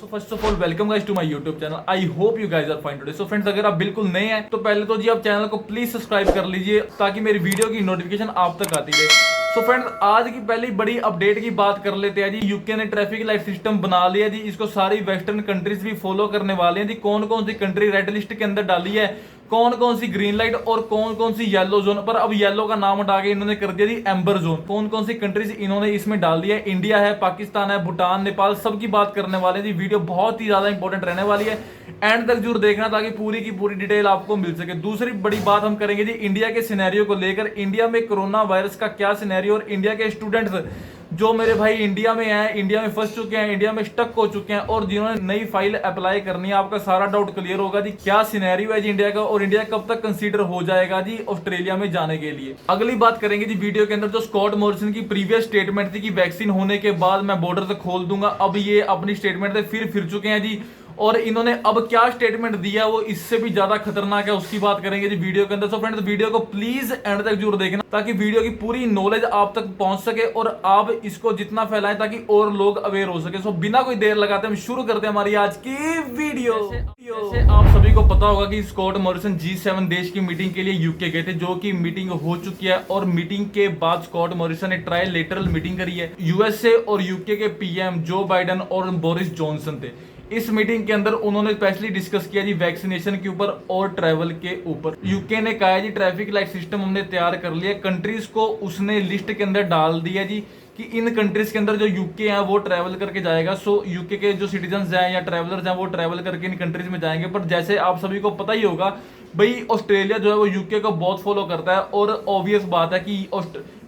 So first of all welcome guys to my YouTube channel. I hope you guys are fine today. So friends, अगर आप बिल्कुल नए हैं तो पहले तो जी आप चैनल को प्लीज सब्सक्राइब कर लीजिए ताकि मेरी वीडियो की नोटिफिकेशन आप तक आती रहे। सो फ्रेंड्स, आज की पहली बड़ी अपडेट की बात कर लेते हैं जी। यूके ने ट्रैफिक लाइट सिस्टम बना लिया जी। इसको सारी वेस्टर्न कंट्रीज भी फॉलो करने वाले हैं जी। कौन कौन सी कंट्री रेड लिस्ट के अंदर डाली है, कौन कौन सी ग्रीन लाइट और कौन कौन सी येलो जोन पर, अब येलो का नाम हटा के इन्होंने कर दिया जी एम्बर जोन। कौन कौन सी कंट्रीज इन्होंने इसमें डाल दिया है, इंडिया है, पाकिस्तान है, भूटान, नेपाल, सबकी बात करने वाले हैं जी। वीडियो बहुत ही ज्यादा इंपॉर्टेंट रहने वाली है, एंड तक जरूर देखना ताकि पूरी की पूरी डिटेल आपको मिल सके। दूसरी बड़ी बात हम करेंगे जी इंडिया के सिनेरियो को लेकर। इंडिया में कोरोना वायरस का क्या सिनेरियो, और इंडिया के स्टूडेंट्स जो मेरे भाई इंडिया में हैं, इंडिया में फंस चुके हैं, इंडिया में स्टक हो चुके हैं और जिन्होंने नई फाइल अप्लाई करनी है, आपका सारा डाउट क्लियर होगा जी। क्या सिनेरियो है जी इंडिया का, और इंडिया कब तक कंसीडर हो जाएगा जी ऑस्ट्रेलिया में जाने के लिए। अगली बात करेंगे जी वीडियो के अंदर जो स्कॉट मॉरिसन की प्रीवियस स्टेटमेंट थी कि वैक्सीन होने के बाद मैं बॉर्डर से खोल दूंगा, अब ये अपनी स्टेटमेंट से फिर चुके हैं जी। और इन्होंने अब क्या स्टेटमेंट दिया वो इससे भी ज्यादा खतरनाक है, उसकी बात करेंगे जी वीडियो के अंदर। सो फ्रेंड्स, वीडियो को प्लीज एंड तक जरूर देखना ताकि वीडियो की पूरी नॉलेज आप तक पहुंच सके और आप इसको जितना फैलाएं ताकि और लोग अवेयर हो सके। सो बिना कोई देर लगाते हम शुरू करते हैं हमारी आज की वीडियो। जैसे आप सभी को पता होगा कि स्कॉट मॉरिसन G7 देश की मीटिंग के लिए यूके गए थे, जो कि मीटिंग हो चुकी है। और मीटिंग के बाद स्कॉट मॉरिसन ने ट्रायलेटरल मीटिंग करी है। यूएसए और यूके के पीएम जो बाइडेन और बोरिस जॉनसन थे। इस मीटिंग के अंदर उन्होंने स्पेशली डिस्कस किया जी वैक्सीनेशन के ऊपर और ट्रैवल के ऊपर। यूके ने कहा जी ट्रैफिक लाइट सिस्टम हमने तैयार कर लिया। कंट्रीज को उसने लिस्ट के अंदर डाल दिया जी कि इन कंट्रीज के अंदर जो यूके हैं वो ट्रैवल करके जाएगा। सो यूके के जो सिटीजन्स हैं या ट्रैवलर्स हैं वो ट्रैवल करके इन कंट्रीज में जाएंगे। पर जैसे आप सभी को पता ही होगा भाई, ऑस्ट्रेलिया जो है वो यूके को बहुत फॉलो करता है और ऑब्वियस बात है कि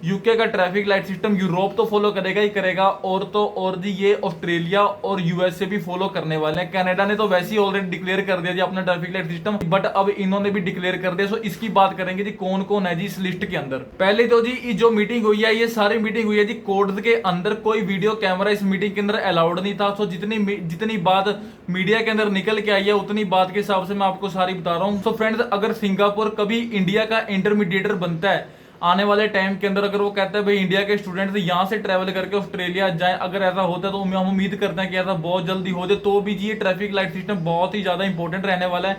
यूके का ट्रैफिक लाइट सिस्टम यूरोप तो फॉलो करेगा ही करेगा, और तो और जी ये ऑस्ट्रेलिया और यूएसए भी फॉलो करने वाले हैं। कनाडा ने तो वैसे ही ऑलरेडी डिक्लेयर कर दिया जी अपना ट्रैफिक लाइट सिस्टम, बट अब इन्होंने भी डिक्लेयर कर दिया। सो इसकी बात करेंगे जी कौन कौन है जी इस लिस्ट के अंदर। पहले तो जी जो मीटिंग हुई है, ये सारी मीटिंग हुई है जी कोर्ट के अंदर। कोई वीडियो कैमरा इस मीटिंग के अंदर अलाउड नहीं था। सो जितनी बात मीडिया के अंदर निकल के आई है उतनी बात के हिसाब से मैं आपको सारी बता रहा हूँ। सो फ्रेंड्स, अगर सिंगापुर कभी इंडिया का इंटरमीडिएटर बनता है आने वाले टाइम के अंदर, अगर वो कहता है भाई इंडिया के स्टूडेंट्स यहाँ से ट्रैवल करके ऑस्ट्रेलिया जाएं, अगर ऐसा होता है तो हम उम्मीद करते हैं कि ऐसा बहुत जल्दी हो जाए। तो भी जी ये ट्रैफिक लाइट सिस्टम बहुत ही ज्यादा इंपॉर्टेंट रहने वाला है।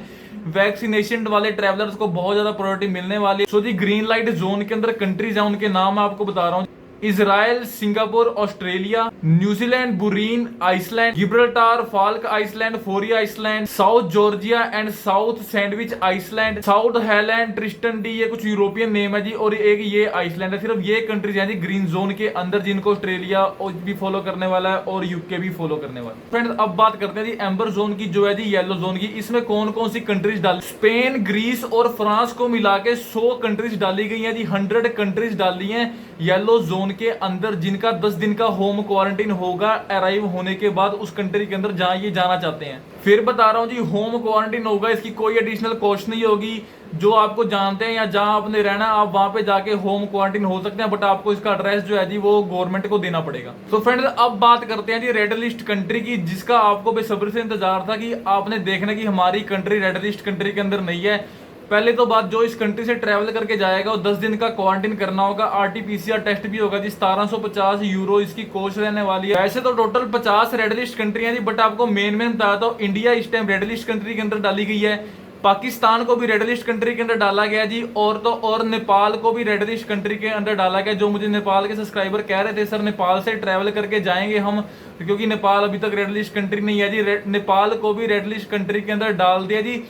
वैक्सीनेशन वाले ट्रैवलर्स को बहुत ज्यादा प्रायोरिटी मिलने वाली है। सो जी ग्रीन लाइट जोन के अंदर कंट्रीज हैं, उनके नाम मैं आपको बता रहा हूँ। इजराइल, सिंगापुर, ऑस्ट्रेलिया, न्यूजीलैंड, बुरीन island, Gibraltar, Falkland, Faroe island, South Georgia and South Sandwich island, South हैलैंड, ट्रिस्टन डी, ये कुछ यूरोपियन नेम है जी। और एक ये आइसलैंड है। सिर्फ ये कंट्रीज हैं जी ग्रीन जोन के अंदर जिनको ऑस्ट्रेलिया भी फॉलो करने वाला है और यूके भी फॉलो करने वाला है। फ्रेंड्स, अब बात करते हैं जी एम्बर जोन की, जो है जी येलो जोन की। इसमें कौन कौन सी कंट्रीज डाली? स्पेन, ग्रीस और फ्रांस को मिला के 100 कंट्रीज डाली गई है जी। 100 कंट्रीज डाली है येलो जोन के अंदर, जिनका 10 दिन का होम क्वारंटाइन होगा अराइव होने के बाद उस कंट्री के अंदर जहां ये जाना चाहते हैं। फिर बता रहा हूं जी होम क्वारंटाइन होगा, इसकी कोई एडिशनल कॉस्ट नहीं होगी। जो आपको जानते हैं या जहां आपने रहना आप वहां पे जाके होम क्वारंटाइन हो सकते हैं, बट आपको इसका एड्रेस जो है जी वो गवर्नमेंट को देना पड़ेगा। तो फ्रेंड्स, अब बात करते हैं जी रेड लिस्ट कंट्री की, जिसका आपको बेसब्री से इंतजार था कि आपने देखना कि हमारी कंट्री रेड लिस्ट कंट्री के अंदर नहीं है। पहले तो बात, जो इस कंट्री से ट्रैवल करके जाएगा वो 10 दिन का क्वारंटाइन करना होगा। RT-PCR टेस्ट भी होगा जी। 1750 यूरो इसकी कॉस्ट रहने वाली है। वैसे तो टोटल 50 रेड लिस्ट कंट्री है जी, बट आपको मेन बताया था इंडिया इस टाइम रेड लिस्ट कंट्री के अंदर डाली गई है। पाकिस्तान को भी रेड लिस्ट कंट्री के अंदर डाला गया जी, और तो और नेपाल को भी रेड लिस्ट कंट्री के अंदर डाला गया। जो मुझे नेपाल के सब्सक्राइबर कह रहे थे सर नेपाल से ट्रैवल करके जाएंगे हम, क्योंकि नेपाल अभी तक रेड लिस्ट कंट्री नहीं है जी। नेपाल को भी रेड लिस्ट कंट्री के अंदर डाल दिया जी।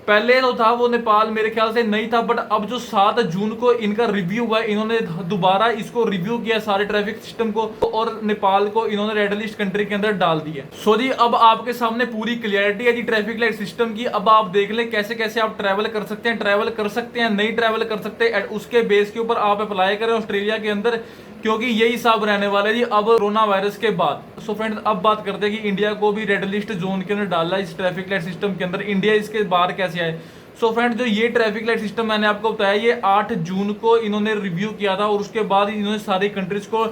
पहले तो था वो नेपाल मेरे ख्याल से नहीं था, बट अब जो 7 जून को इनका रिव्यू हुआ, इन्होंने दोबारा इसको रिव्यू किया सारे ट्रैफिक सिस्टम को, और नेपाल को इन्होंने रेड लिस्ट कंट्री के अंदर डाल दिया। सो जी अब आपके सामने पूरी क्लियरिटी है जी ट्रैफिक लाइट सिस्टम की। अब आप देख ले कैसे कैसे आप ट्रैवल कर सकते हैं, नहीं ट्रैवल कर सकते, उसके बेस के ऊपर आप अप्लाई करें ऑस्ट्रेलिया के अंदर, क्योंकि यही हिसाब रहने वाला है जी अब कोरोना वायरस के बाद। सो फ्रेंड्स, अब बात करते हैं कि इंडिया को भी रेड लिस्ट जोन के अंदर डाला इस ट्रैफिक लाइट सिस्टम के अंदर। इंडिया इसके बाहर कैसे आए? सो फ्रेंड्स, जो ये ट्रैफिक लाइट सिस्टम मैंने आपको बताया, ये 8 जून को इन्होंने रिव्यू किया था और उसके बाद इन्होंने सारी कंट्रीज को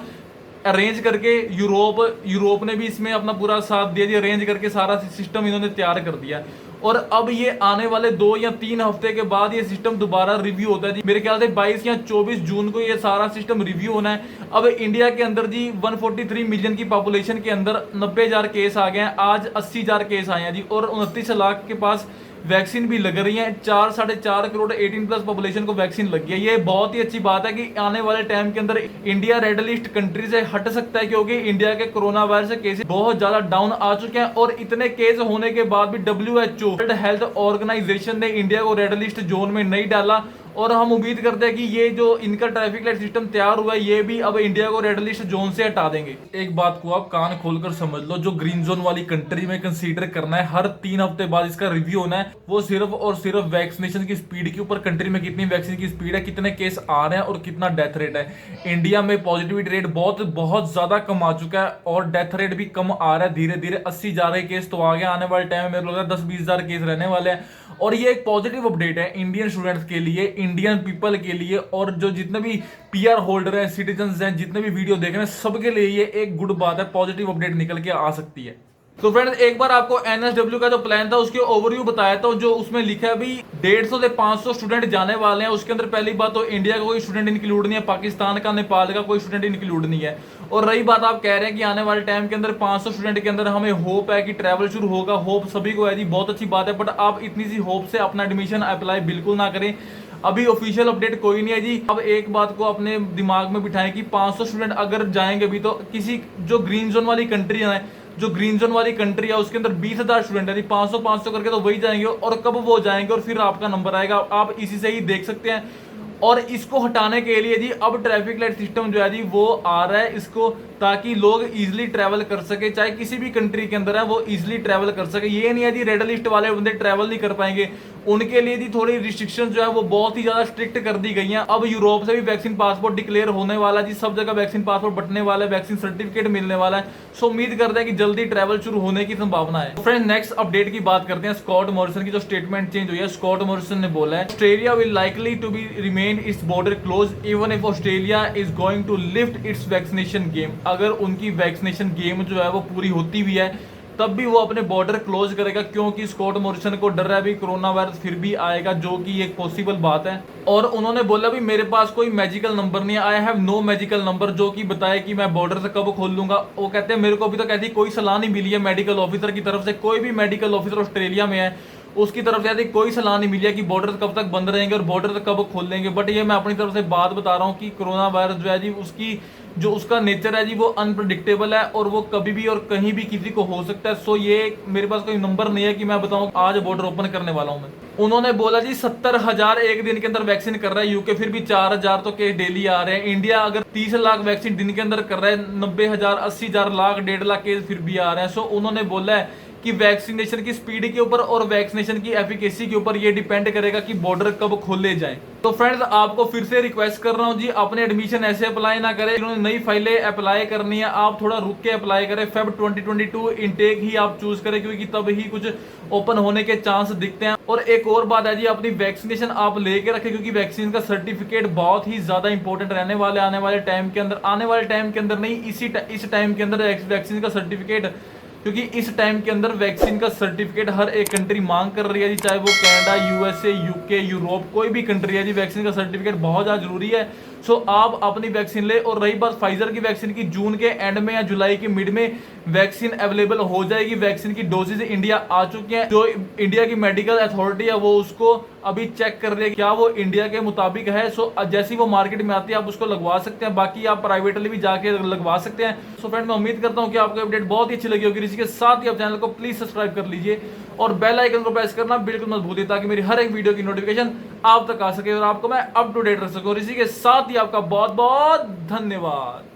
अरेंज करके यूरोप ने भी इसमें अपना पूरा साथ दिया जी, अरेंज करके सारा सिस्टम इन्होंने तैयार कर दिया। और अब ये आने वाले 2 या 3 हफ्ते के बाद ये सिस्टम दोबारा रिव्यू होता है जी। मेरे ख्याल से 22 या 24 जून को ये सारा सिस्टम रिव्यू होना है। अब इंडिया के अंदर जी 143 मिलियन की पॉपुलेशन के अंदर 90,000 केस आ गए हैं, आज 80,000 केस आए हैं जी, और 29 लाख के पास वैक्सीन भी लग रही है। 4-4.5 करोड़ 18+ पॉपुलेशन को वैक्सीन लग गई है। ये बहुत ही अच्छी बात है कि आने वाले टाइम के अंदर इंडिया रेड लिस्ट कंट्री से हट सकता है, क्योंकि इंडिया के कोरोना वायरस के केसेस बहुत ज्यादा डाउन आ चुके हैं। और इतने केस होने के बाद भी WHO वर्ल्ड हेल्थ ऑर्गेनाइजेशन ने इंडिया को रेड लिस्ट जोन में नहीं डाला। और हम उम्मीद करते हैं कि ये जो इनका ट्रैफिक लाइट सिस्टम तैयार हुआ है, ये भी अब इंडिया को रेड लिस्ट जोन से हटा देंगे। एक बात को आप कान खोलकर समझ लो, जो ग्रीन जोन वाली कंट्री में कंसीडर करना है, हर 3 हफ्ते बाद इसका रिव्यू होना है, वो सिर्फ और सिर्फ वैक्सीनेशन की स्पीड के ऊपर, कंट्री में कितनी वैक्सीन की स्पीड है, कितने केस आ रहे हैं और कितना डेथ रेट है। इंडिया में पॉजिटिविटी रेट बहुत ज्यादा कम आ चुका है और डेथ रेट भी कम आ रहा है धीरे धीरे। 80,000 केस तो आ गया, आने वाले टाइम में मेरे को लग रहा है 10-20,000 केस रहने वाले हैं। और ये एक पॉजिटिव अपडेट है इंडियन स्टूडेंट्स के लिए, इंडियन पीपल के लिए, और जो जितने भी PR होल्डर हैं, सिटीजन्स हैं, जितने भी वीडियो देख रहे हैं, सबके लिए ये एक गुड बात है, पॉजिटिव अपडेट निकल के आ सकती है। तो फ्रेंड्स, एक बार आपको NSW का जो प्लान था उसके ओवरव्यू बताया था। जो उसमें लिखा है अभी 150 से 500 स्टूडेंट जाने वाले हैं। उसके अंदर पहली बात तो इंडिया का कोई स्टूडेंट इंक्लूड नहीं है, पाकिस्तान का, नेपाल का कोई स्टूडेंट इंक्लूड नहीं है। और रही बात, आप कह रहे हैं कि आने वाले टाइम के अंदर 500 स्टूडेंट के अंदर हमें होप है कि ट्रैवल शुरू होगा, होप सभी को है जी, बहुत अच्छी बात है। बट आप इतनी सी होप से अपना एडमिशन अप्लाई बिल्कुल ना करें, अभी ऑफिशियल अपडेट कोई नहीं है जी। अब एक बात को अपने दिमाग में बिठाएं कि 500 स्टूडेंट अगर जाएंगे भी तो किसी जो ग्रीन जोन वाली कंट्री है, जो ग्रीन जोन वाली कंट्री है उसके अंदर 20,000 स्टूडेंट है, 500 करके तो वही जाएंगे। और कब वो जाएंगे और फिर आपका नंबर आएगा, आप इसी से ही देख सकते हैं। और इसको हटाने के लिए जी अब ट्रैफिक लाइट सिस्टम जो है जी वो आ रहा है, इसको ताकि लोग इजीली ट्रैवल कर सके, चाहे किसी भी कंट्री के अंदर है वो इजीली ट्रैवल कर सके। ये नहीं है जी रेड लिस्ट वाले बंदे ट्रैवल नहीं कर पाएंगे, उनके लिए जी थोड़ी रिस्ट्रिक्शन जो है वो बहुत ही ज्यादा स्ट्रिक्ट कर दी गई हैं। अब यूरोप से भी वैक्सीन पासपोर्ट डिक्लेयर होने वाला है जी, सब जगह वैक्सीन पासपोर्ट बटने वाला है, वैक्सीन सर्टिफिकेट मिलने वाला है। सो उम्मीद करते हैं कि जल्दी ट्रैवल शुरू होने की संभावना है। फ्रेंड, नेक्स्ट अपडेट की बात करते हैं। स्कॉट मॉरिसन की जो स्टेटमेंट चेंज हुई है, स्कॉट मॉरिसन ने बोला है Australia will likely to be remain its border close even if Australia is going to lift its vaccination game. अगर उनकी वैक्सीनेशन गेम जो है वो पूरी होती भी है तब भी वो अपने बॉर्डर क्लोज करेगा, क्योंकि स्कॉट मॉरिसन को डर है भी कोरोना वायरस फिर भी आएगा, जो कि एक पॉसिबल बात है। और उन्होंने बोला भी मेरे पास कोई मैजिकल नंबर नहीं है, I have no magical number जो कि बताए कि मैं बॉर्डर से कब खोल लूंगा। वो कहते हैं मेरे को अभी तक ऐसी कोई सलाह नहीं मिली है मेडिकल ऑफिसर की तरफ से, कोई भी मेडिकल ऑफिसर ऑस्ट्रेलिया में है उसकी तरफ से ऐसी कोई सलाह नहीं मिली है कि बॉर्डर कब तक बंद रहेंगे और बॉर्डर कब खोल लेंगे। बट ये मैं अपनी तरफ से बात बता रहा हूँ कि कोरोना वायरस जो है जी उसकी जो उसका नेचर है जी वो अनप्रडिक्टेबल है और वो कभी भी और कहीं भी किसी को हो सकता है। सो ये मेरे पास कोई नंबर नहीं है कि मैं बताऊं आज बॉर्डर ओपन करने वाला हूं मैं। उन्होंने बोला जी 70,000 एक दिन के अंदर वैक्सीन कर रहा है यूके, फिर भी 4,000 तो केस डेली आ रहे हैं। इंडिया अगर 30 लाख वैक्सीन दिन के अंदर कर रहा है, 90,000 80,000 लाख 1.5 लाख केस फिर भी आ रहे हैं। सो उन्होंने बोला है कि वैक्सीनेशन की स्पीड के ऊपर और वैक्सीनेशन की एफिकेसी के ऊपर ये डिपेंड करेगा कि बॉर्डर कब खोले जाएं। तो फ्रेंड्स, आपको फिर से रिक्वेस्ट कर रहा हूं जी, अपने एडमिशन ऐसे अप्लाई ना करें। जिन्होंने नई फाइलें अप्लाई करनी है आप थोड़ा रुक के अप्लाई करें, फेब 2022 इनटेक ही आप चूज करें, क्योंकि तब ही कुछ ओपन होने के चांस दिखते हैं। और एक और बात है जी, अपनी वैक्सीनेशन आप लेके रखें, क्योंकि वैक्सीन का सर्टिफिकेट बहुत ही ज्यादा इंपॉर्टेंट रहने वाले आने वाले टाइम के अंदर नहीं, इस टाइम के अंदर वैक्सीन का सर्टिफिकेट, क्योंकि इस टाइम के अंदर वैक्सीन का सर्टिफिकेट हर एक कंट्री मांग कर रही है जी, चाहे वो कनाडा, USA, UK, यूरोप, कोई भी कंट्री है जी, वैक्सीन का सर्टिफिकेट बहुत ज्यादा जरूरी है। सो आप अपनी वैक्सीन ले। और रही बात फाइजर की वैक्सीन की, जून के एंड में या जुलाई के मिड में वैक्सीन अवेलेबल हो जाएगी। वैक्सीन की डोजेज इंडिया आ चुकी हैं, जो इंडिया की मेडिकल अथॉरिटी है वो उसको अभी चेक कर रही है क्या वो इंडिया के मुताबिक है। सो जैसी वो मार्केट में आती है आप उसको लगवा सकते हैं, बाकी आप प्राइवेटली भी जाके लगवा सकते हैं। सो फ्रेंड, मैं उम्मीद करता हूँ कि आपको अपडेट बहुत ही अच्छी लगी होगी। इसी के साथ ही आप चैनल को प्लीज सब्सक्राइब कर लीजिए और बेल आइकन को प्रेस करना बिल्कुल मत भूलिए, ताकि मेरी हर एक वीडियो की नोटिफिकेशन आप तक आ सके और आपको मैं अप टू डेट रख सकूं। और इसी के साथ ही आपका बहुत बहुत धन्यवाद।